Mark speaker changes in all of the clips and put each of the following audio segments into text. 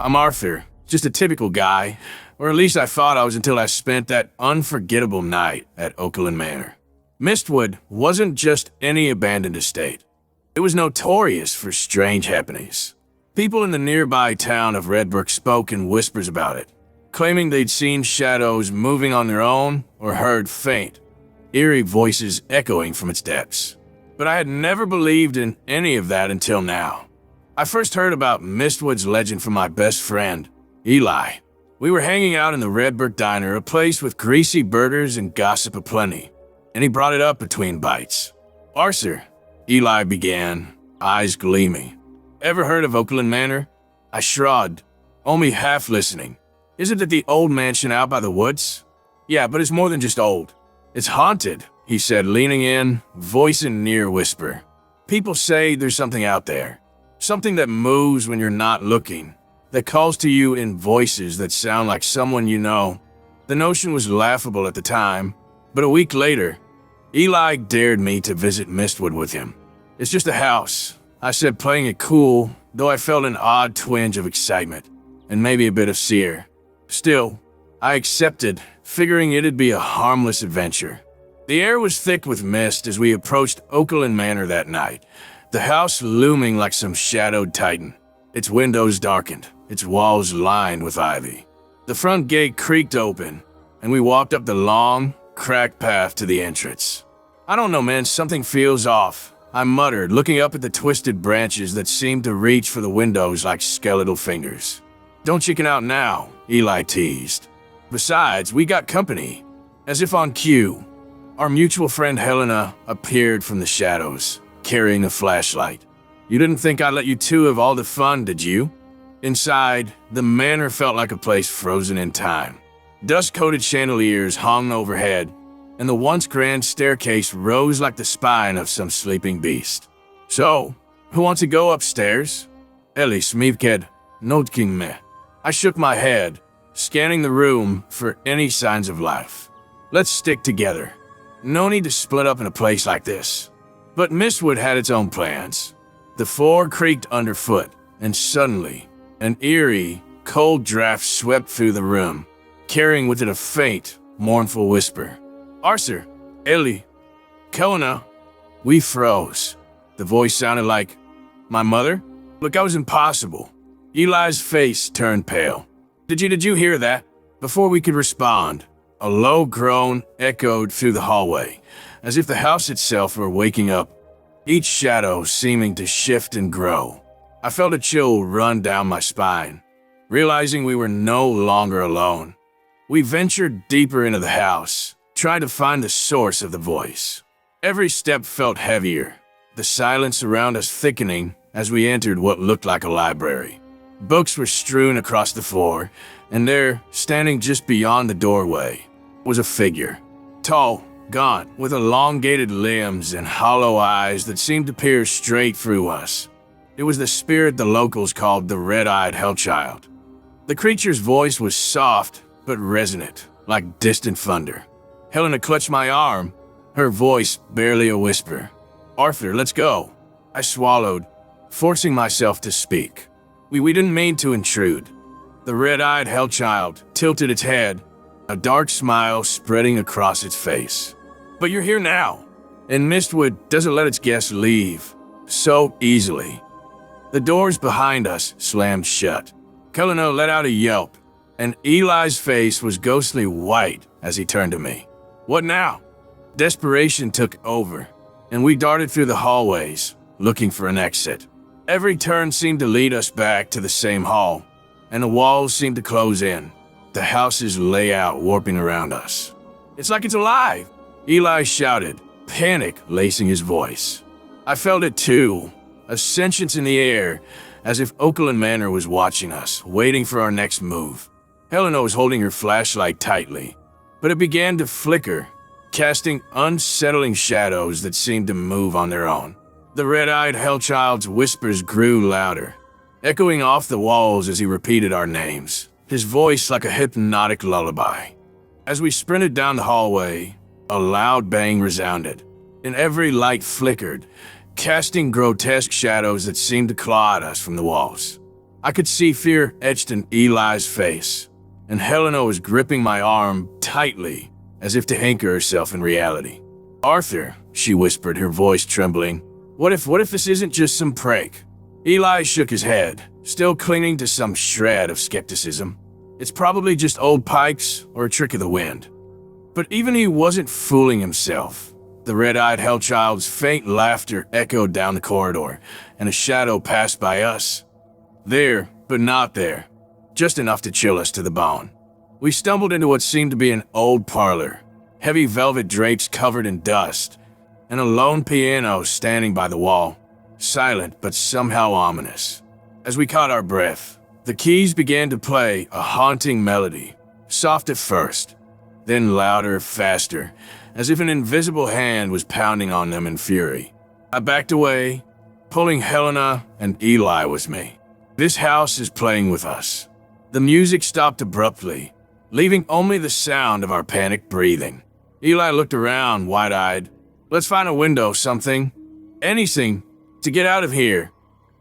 Speaker 1: I'm Arthur, just a typical guy, or at least I thought I was until I spent that unforgettable night at Oakland Manor. Mistwood wasn't just any abandoned estate. It was notorious for strange happenings. People in the nearby town of Redbrook spoke in whispers about it, claiming they'd seen shadows moving on their own or heard faint, eerie voices echoing from its depths. But I had never believed in any of that until now. I first heard about Mistwood's legend from my best friend, Eli. We were hanging out in the Redbrook Diner, a place with greasy burgers and gossip aplenty, and he brought it up between bites. "Arthur," Eli began, eyes gleaming. "Ever heard of Oakland Manor?" I shrugged, only half listening. "Isn't it the old mansion out by the woods?" "Yeah, but it's more than just old. It's haunted," he said, leaning in, voice in near whisper. "People say there's something out there. Something that moves when you're not looking, that calls to you in voices that sound like someone you know." The notion was laughable at the time, but a week later, Eli dared me to visit Mistwood with him. "It's just a house," I said, playing it cool, though I felt an odd twinge of excitement, and maybe a bit of fear. Still, I accepted, figuring it'd be a harmless adventure. The air was thick with mist as we approached Oakland Manor that night, the house looming like some shadowed titan, its windows darkened, its walls lined with ivy. The front gate creaked open, and we walked up the long, cracked path to the entrance. "I don't know, man, something feels off," I muttered, looking up at the twisted branches that seemed to reach for the windows like skeletal fingers. "Don't chicken out now," Eli teased. "Besides, we got company." As if on cue, our mutual friend Helena appeared from the shadows, carrying a flashlight. "You didn't think I'd let you two have all the fun, did you?" Inside, the manor felt like a place frozen in time. Dust-coated chandeliers hung overhead, and the once grand staircase rose like the spine of some sleeping beast. "So, who wants to go upstairs?" "Eli smivked, notking me." I shook my head, scanning the room for any signs of life. "Let's stick together. No need to split up in a place like this." But Mistwood had its own plans. The floor creaked underfoot, and suddenly, an eerie, cold draft swept through the room, carrying with it a faint, mournful whisper. "Arthur, Eli, Helena." We froze. The voice sounded like my mother. Look, I was impossible. Eli's face turned pale. Did you hear that?" Before we could respond, a low groan echoed through the hallway, as if the house itself were waking up, each shadow seeming to shift and grow. I felt a chill run down my spine, realizing we were no longer alone. We ventured deeper into the house, trying to find the source of the voice. Every step felt heavier, the silence around us thickening as we entered what looked like a library. Books were strewn across the floor, and there, standing just beyond the doorway, was a figure. Tall, gaunt, with elongated limbs and hollow eyes that seemed to peer straight through us. It was the spirit the locals called the Red-Eyed Hellchild. The creature's voice was soft but resonant, like distant thunder. Helena clutched my arm, her voice barely a whisper. "Arthur, let's go." I swallowed, forcing myself to speak. We didn't mean to intrude. The Red-Eyed Hellchild tilted its head, a dark smile spreading across its face. "But you're here now, and Mistwood doesn't let its guests leave so easily." The doors behind us slammed shut. Helena let out a yelp, and Eli's face was ghostly white as he turned to me. "What now?" Desperation took over, and we darted through the hallways, looking for an exit. Every turn seemed to lead us back to the same hall, and the walls seemed to close in, the house's layout warping around us. "It's like it's alive!" Eli shouted, panic lacing his voice. I felt it too, a sentience in the air, as if Oakland Manor was watching us, waiting for our next move. Helena was holding her flashlight tightly, but it began to flicker, casting unsettling shadows that seemed to move on their own. The Red-Eyed Hellchild's whispers grew louder, echoing off the walls as he repeated our names, his voice like a hypnotic lullaby. As we sprinted down the hallway, a loud bang resounded, and every light flickered, casting grotesque shadows that seemed to claw at us from the walls. I could see fear etched in Eli's face, and Helena was gripping my arm tightly, as if to anchor herself in reality. "Arthur," she whispered, her voice trembling, What if this isn't just some prank?" Eli shook his head, still clinging to some shred of skepticism. "It's probably just old pikes or a trick of the wind." But even he wasn't fooling himself. The red-eyed hellchild's faint laughter echoed down the corridor, and a shadow passed by us. There, but not there. Just enough to chill us to the bone. We stumbled into what seemed to be an old parlor, heavy velvet drapes covered in dust, and a lone piano standing by the wall, silent but somehow ominous. As we caught our breath, the keys began to play a haunting melody, soft at first, then louder, faster, as if an invisible hand was pounding on them in fury. I backed away, pulling Helena and Eli with me. This house is playing with us. The music stopped abruptly, leaving only the sound of our panicked breathing. Eli looked around, wide-eyed. "Let's find a window, something. Anything, to get out of here."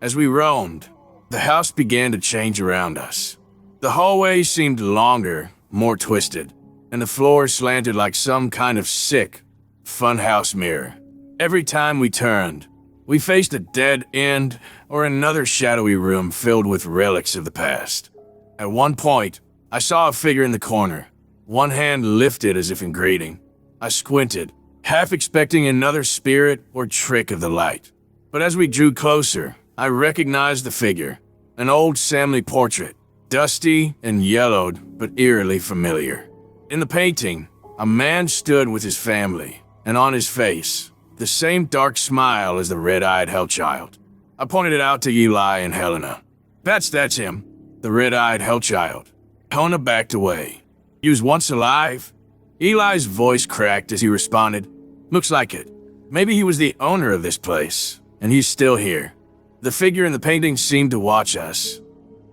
Speaker 1: As we roamed, the house began to change around us. The hallway seemed longer, more twisted, and the floor slanted like some kind of sick, funhouse mirror. Every time we turned, we faced a dead end or another shadowy room filled with relics of the past. At one point, I saw a figure in the corner, one hand lifted as if in greeting. I squinted, half expecting another spirit or trick of the light. But as we drew closer, I recognized the figure, an old family portrait, dusty and yellowed but eerily familiar. In the painting, a man stood with his family, and on his face, the same dark smile as the red-eyed hellchild. I pointed it out to Eli and Helena. That's him, the red-eyed hellchild." Helena backed away. "He was once alive?" Eli's voice cracked as he responded, "Looks like it. Maybe he was the owner of this place, and he's still here." The figure in the painting seemed to watch us,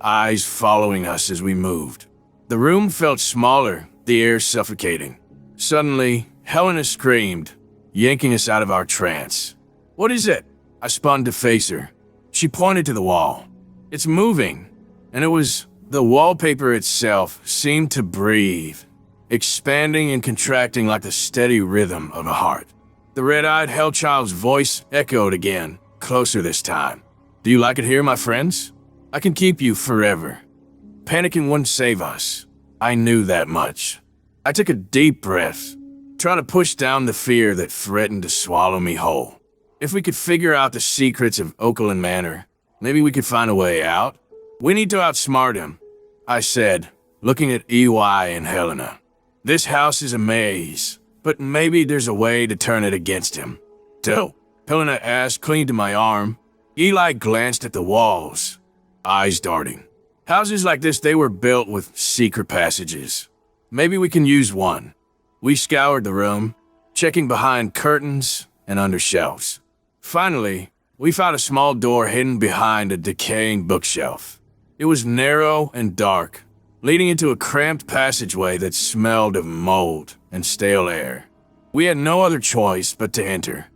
Speaker 1: eyes following us as we moved. The room felt smaller, the air suffocating. Suddenly, Helena screamed, yanking us out of our trance. "What is it?" I spun to face her. She pointed to the wall. "It's moving," and it was the wallpaper itself seemed to breathe, expanding and contracting like the steady rhythm of a heart. The red-eyed hellchild's voice echoed again, closer this time. "Do you like it here, my friends? I can keep you forever." Panicking wouldn't save us. I knew that much. I took a deep breath, trying to push down the fear that threatened to swallow me whole. If we could figure out the secrets of Oakland Manor, maybe we could find a way out. "We need to outsmart him," I said, looking at EY and Helena. "This house is a maze, but maybe there's a way to turn it against him." "So?" Helena asked, clinging to my arm. Eli glanced at the walls, eyes darting. "Houses like this, they were built with secret passages. Maybe we can use one." We scoured the room, checking behind curtains and under shelves. Finally, we found a small door hidden behind a decaying bookshelf. It was narrow and dark, leading into a cramped passageway that smelled of mold and stale air. We had no other choice but to enter.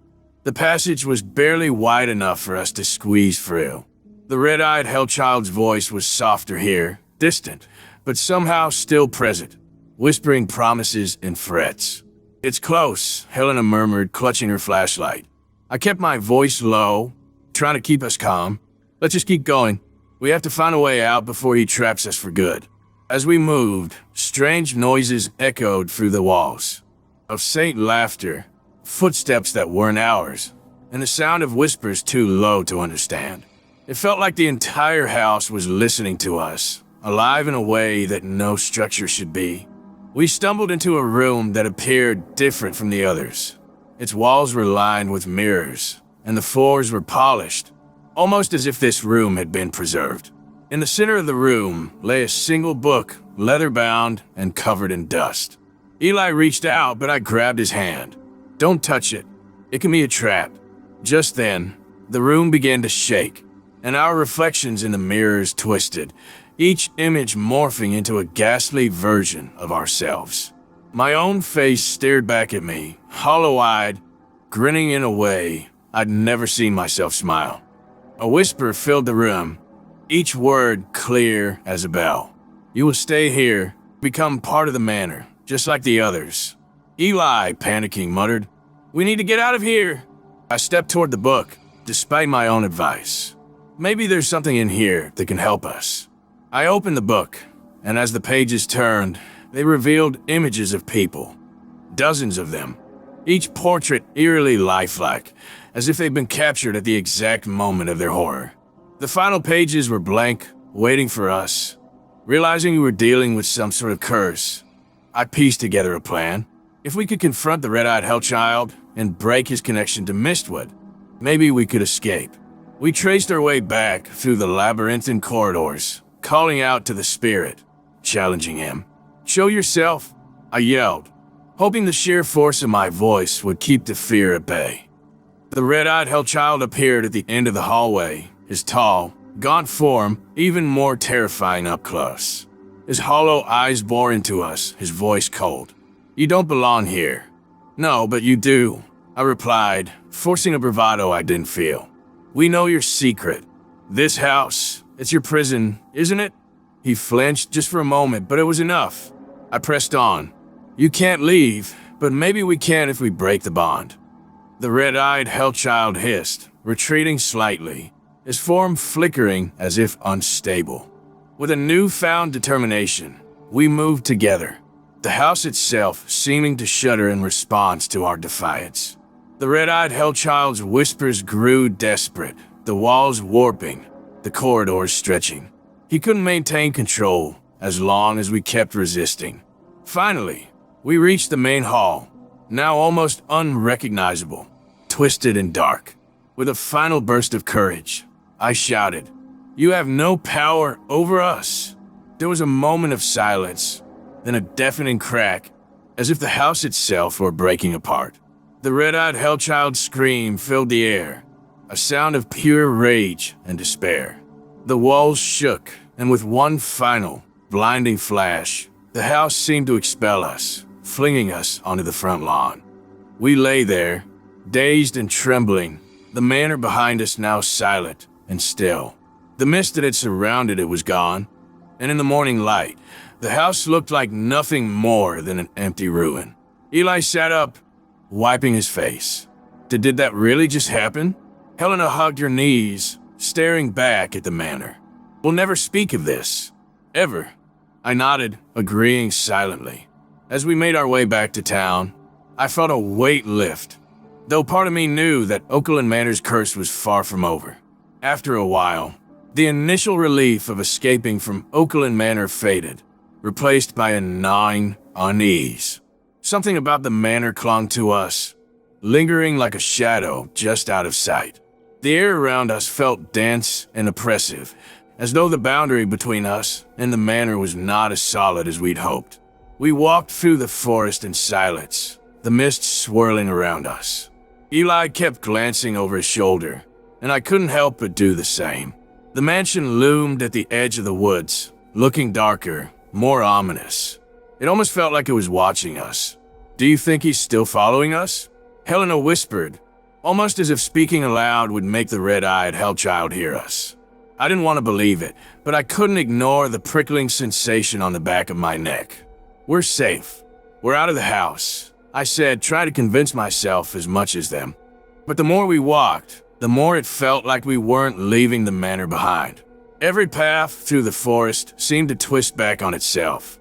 Speaker 1: The passage was barely wide enough for us to squeeze through. The red-eyed hellchild's voice was softer here, distant, but somehow still present, whispering promises and threats. "It's close," Helena murmured, clutching her flashlight. I kept my voice low, trying to keep us calm. "Let's just keep going. We have to find a way out before he traps us for good." As we moved, strange noises echoed through the walls. Of faint laughter, footsteps that weren't ours, and the sound of whispers too low to understand. It felt like the entire house was listening to us, alive in a way that no structure should be. We stumbled into a room that appeared different from the others. Its walls were lined with mirrors, and the floors were polished, almost as if this room had been preserved. In the center of the room lay a single book, leather-bound and covered in dust. Eli reached out, but I grabbed his hand. "Don't touch it. It can be a trap." Just then, the room began to shake, and our reflections in the mirrors twisted, each image morphing into a ghastly version of ourselves. My own face stared back at me, hollow-eyed, grinning in a way I'd never seen myself smile. A whisper filled the room. each word clear as a bell. You will stay here, become part of the manor, just like the others. Eli, panicking, muttered, "We need to get out of here." I stepped toward the book, despite my own advice. Maybe there's something in here that can help us. I opened the book, and as the pages turned, they revealed images of people. Dozens of them. Each portrait eerily lifelike, as if they'd been captured at the exact moment of their horror. The final pages were blank, waiting for us. Realizing we were dealing with some sort of curse, I pieced together a plan. If we could confront the red-eyed hellchild and break his connection to Mistwood, maybe we could escape. We traced our way back through the labyrinthine corridors, calling out to the spirit, challenging him. "Show yourself," I yelled, hoping the sheer force of my voice would keep the fear at bay. The red-eyed hellchild appeared at the end of the hallway, his tall, gaunt form even more terrifying up close. His hollow eyes bore into us, his voice cold. "You don't belong here." "No, but you do," I replied, forcing a bravado I didn't feel. "We know your secret. This house, it's your prison, isn't it?" He flinched just for a moment, but it was enough. I pressed on. "You can't leave, but maybe we can if we break the bond." The red-eyed hellchild hissed, retreating slightly, his form flickering as if unstable. With a newfound determination, we moved together, the house itself seeming to shudder in response to our defiance. The red-eyed hellchild's whispers grew desperate, the walls warping, the corridors stretching. He couldn't maintain control as long as we kept resisting. Finally, we reached the main hall, now almost unrecognizable, twisted and dark. With a final burst of courage, I shouted, "You have no power over us." There was a moment of silence, then a deafening crack, as if the house itself were breaking apart. The red-eyed hellchild's scream filled the air, a sound of pure rage and despair. The walls shook, and with one final, blinding flash, the house seemed to expel us, flinging us onto the front lawn. We lay there, dazed and trembling, the manor behind us now silent and still. The mist that had surrounded it was gone, and in the morning light, the house looked like nothing more than an empty ruin. Eli sat up, wiping his face. Did that really just happen? Helena hugged her knees, staring back at the manor. "We'll never speak of this. Ever." I nodded, agreeing silently. As we made our way back to town, I felt a weight lift, though part of me knew that Oakland Manor's curse was far from over. After a while, the initial relief of escaping from Oakland Manor faded, replaced by a gnawing unease. Something about the manor clung to us, lingering like a shadow just out of sight. The air around us felt dense and oppressive, as though the boundary between us and the manor was not as solid as we'd hoped. We walked through the forest in silence, the mist swirling around us. Eli kept glancing over his shoulder, and I couldn't help but do the same. The mansion loomed at the edge of the woods, looking darker, more ominous. It almost felt like it was watching us. "Do you think he's still following us?" Helena whispered, almost as if speaking aloud would make the red-eyed hellchild hear us. I didn't want to believe it, but I couldn't ignore the prickling sensation on the back of my neck. "We're safe. We're out of the house," I said, trying to convince myself as much as them. But the more we walked, the more it felt like we weren't leaving the manor behind. Every path through the forest seemed to twist back on itself,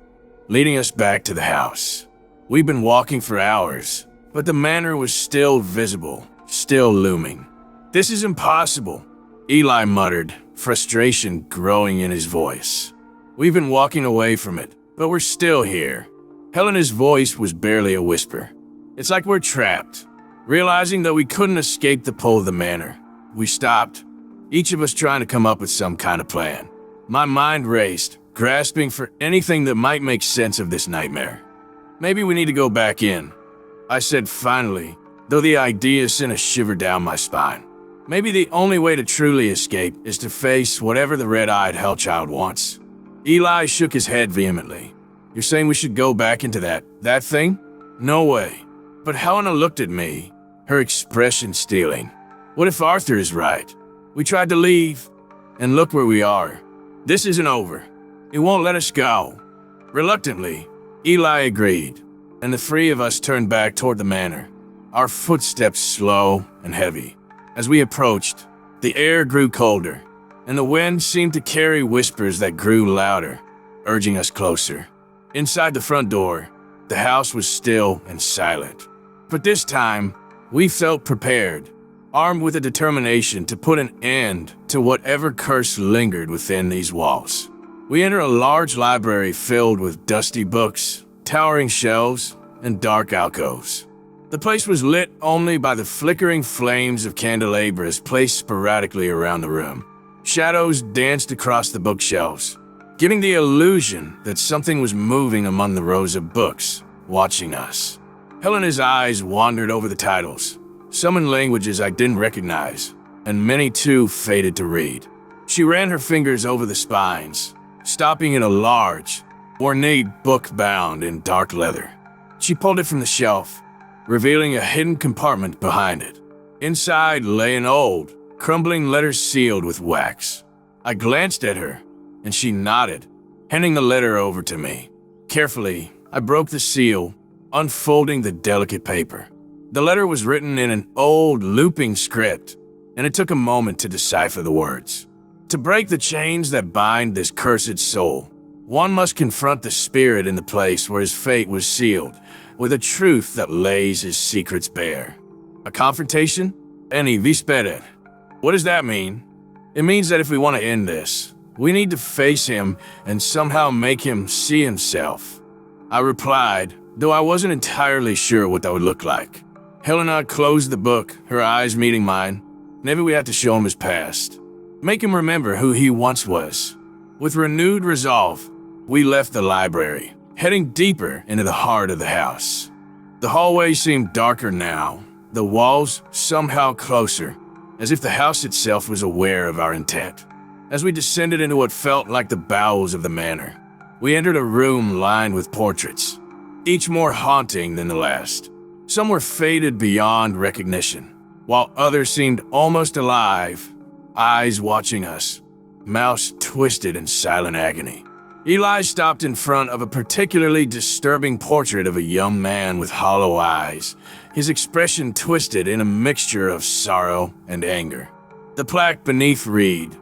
Speaker 1: leading us back to the house. We'd been walking for hours, but the manor was still visible, still looming. "This is impossible," Eli muttered, frustration growing in his voice. "We've been walking away from it, but we're still here." Helena's voice was barely a whisper. "It's like we're trapped." Realizing that we couldn't escape the pull of the manor, we stopped, each of us trying to come up with some kind of plan. My mind raced, grasping for anything that might make sense of this nightmare. "Maybe we need to go back in," I said finally, though the idea sent a shiver down my spine. Maybe the only way to truly escape is to face whatever the red-eyed hellchild wants. Eli shook his head vehemently. "You're saying we should go back into that thing? No way." But Helena looked at me, her expression stealing. "What if Arthur is right? We tried to leave." And look where we are. This isn't over. It won't let us go. Reluctantly, Eli agreed, and the three of us turned back toward the manor, our footsteps slow and heavy. As we approached, the air grew colder, and the wind seemed to carry whispers that grew louder, urging us closer. Inside the front door, the house was still and silent. But this time, we felt prepared, armed with a determination to put an end to whatever curse lingered within these walls. We enter a large library filled with dusty books, towering shelves, and dark alcoves. The place was lit only by the flickering flames of candelabras placed sporadically around the room. Shadows danced across the bookshelves, giving the illusion that something was moving among the rows of books, watching us. Helena's eyes wandered over the titles, some in languages I didn't recognize, and many too faded to read. She ran her fingers over the spines, stopping in a large, ornate book bound in dark leather. She pulled it from the shelf, revealing a hidden compartment behind it. Inside lay an old, crumbling letter sealed with wax. I glanced at her, and she nodded, handing the letter over to me. Carefully, I broke the seal, unfolding the delicate paper. The letter was written in an old, looping script, and it took a moment to decipher the words. To break the chains that bind this cursed soul, one must confront the spirit in the place where his fate was sealed, with a truth that lays his secrets bare. A confrontation? Any vispere. What does that mean? It means that if we want to end this, we need to face him and somehow make him see himself. I replied, though I wasn't entirely sure what that would look like. Helena closed the book, her eyes meeting mine. Maybe we have to show him his past. Make him remember who he once was. With renewed resolve, we left the library, heading deeper into the heart of the house. The hallway seemed darker now, the walls somehow closer, as if the house itself was aware of our intent. As we descended into what felt like the bowels of the manor, we entered a room lined with portraits, each more haunting than the last. Some were faded beyond recognition, while others seemed almost alive, eyes watching us, mouths twisted in silent agony. Eli stopped in front of a particularly disturbing portrait of a young man with hollow eyes, his expression twisted in a mixture of sorrow and anger. The plaque beneath read,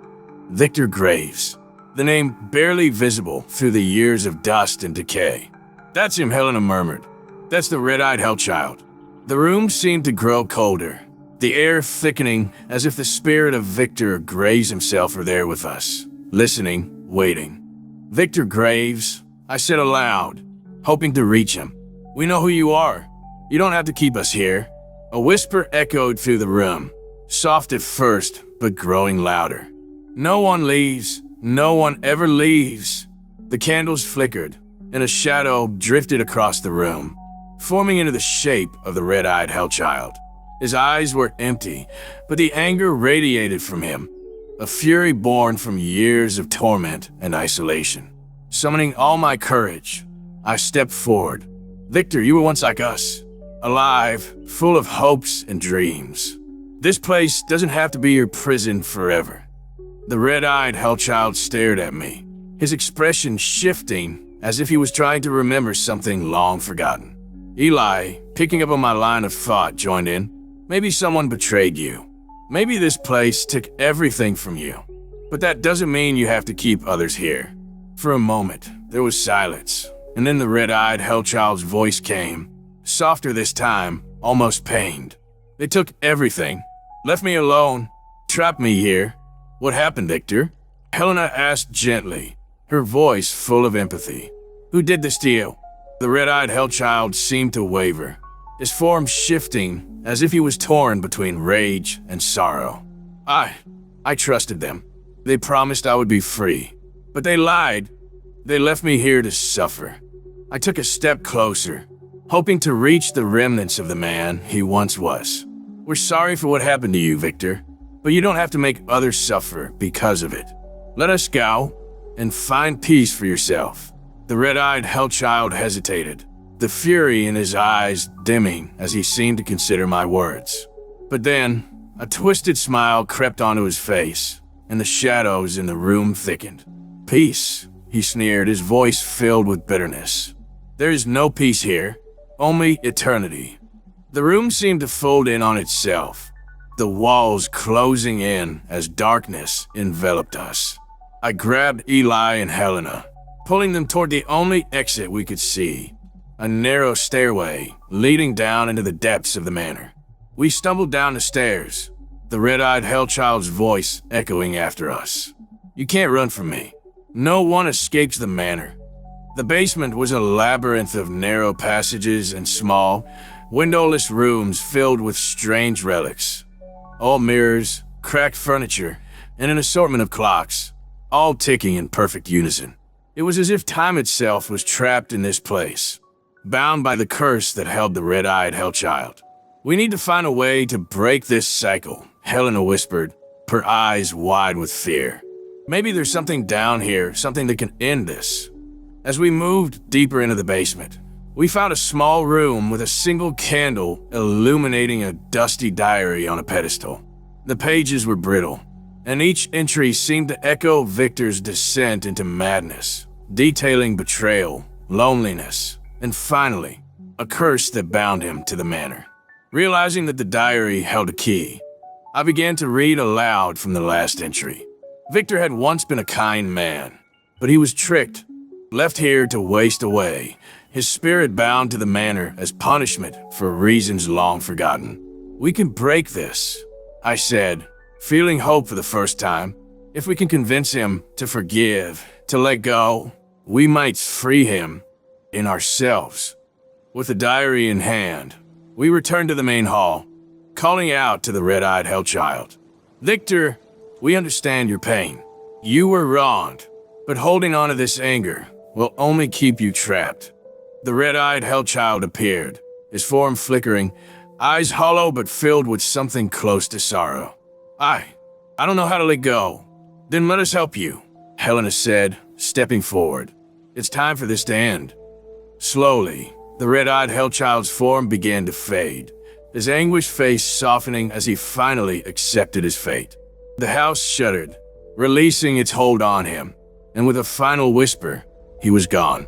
Speaker 1: Victor Graves, the name barely visible through the years of dust and decay. That's him, Helena murmured. That's the red-eyed hellchild. The room seemed to grow colder, the air thickening as if the spirit of Victor Graves himself were there with us, listening, waiting. Victor Graves, I said aloud, hoping to reach him. We know who you are. You don't have to keep us here. A whisper echoed through the room, soft at first, but growing louder. No one leaves. No one ever leaves. The candles flickered, and a shadow drifted across the room, forming into the shape of the red-eyed hellchild. His eyes were empty, but the anger radiated from him, a fury born from years of torment and isolation. Summoning all my courage, I stepped forward. Victor, you were once like us, alive, full of hopes and dreams. This place doesn't have to be your prison forever. The red-eyed hellchild stared at me, his expression shifting as if he was trying to remember something long forgotten. Eli, picking up on my line of thought, joined in. Maybe someone betrayed you. Maybe this place took everything from you. But that doesn't mean you have to keep others here. For a moment, there was silence, and then the red-eyed hellchild's voice came, softer this time, almost pained. They took everything, left me alone, trapped me here. What happened, Victor? Helena asked gently, her voice full of empathy. Who did this to you? The red-eyed hellchild seemed to waver, his form shifting as if he was torn between rage and sorrow. I trusted them. They promised I would be free. But they lied. They left me here to suffer. I took a step closer, hoping to reach the remnants of the man he once was. We're sorry for what happened to you, Victor, but you don't have to make others suffer because of it. Let us go and find peace for yourself. The red-eyed hellchild hesitated, the fury in his eyes dimming as he seemed to consider my words. But then, a twisted smile crept onto his face, and the shadows in the room thickened. "Peace," he sneered, his voice filled with bitterness. "There is no peace here, only eternity." The room seemed to fold in on itself, the walls closing in as darkness enveloped us. I grabbed Eli and Helena, pulling them toward the only exit we could see, a narrow stairway leading down into the depths of the manor. We stumbled down the stairs, the red-eyed hellchild's voice echoing after us. "You can't run from me. No one escapes the manor." The basement was a labyrinth of narrow passages and small, windowless rooms filled with strange relics. Old mirrors, cracked furniture, and an assortment of clocks, all ticking in perfect unison. It was as if time itself was trapped in this place, bound by the curse that held the red-eyed hellchild. "We need to find a way to break this cycle," Helena whispered, her eyes wide with fear. "Maybe there's something down here, something that can end this." As we moved deeper into the basement, we found a small room with a single candle illuminating a dusty diary on a pedestal. The pages were brittle, and each entry seemed to echo Victor's descent into madness, detailing betrayal, loneliness, and finally, a curse that bound him to the manor. Realizing that the diary held a key, I began to read aloud from the last entry. Victor had once been a kind man, but he was tricked, left here to waste away, his spirit bound to the manor as punishment for reasons long forgotten. "We can break this," I said, feeling hope for the first time. "If we can convince him to forgive, to let go, we might free him in ourselves." With the diary in hand, we returned to the main hall, calling out to the red-eyed hellchild. "Victor, we understand your pain. You were wronged, but holding on to this anger will only keep you trapped." The red-eyed hellchild appeared, his form flickering, eyes hollow but filled with something close to sorrow. I don't know how to let go." "Then let us help you," Helena said, stepping forward. "It's time for this to end." Slowly, the red-eyed hellchild's form began to fade, his anguished face softening as he finally accepted his fate. The house shuddered, releasing its hold on him, and with a final whisper, he was gone.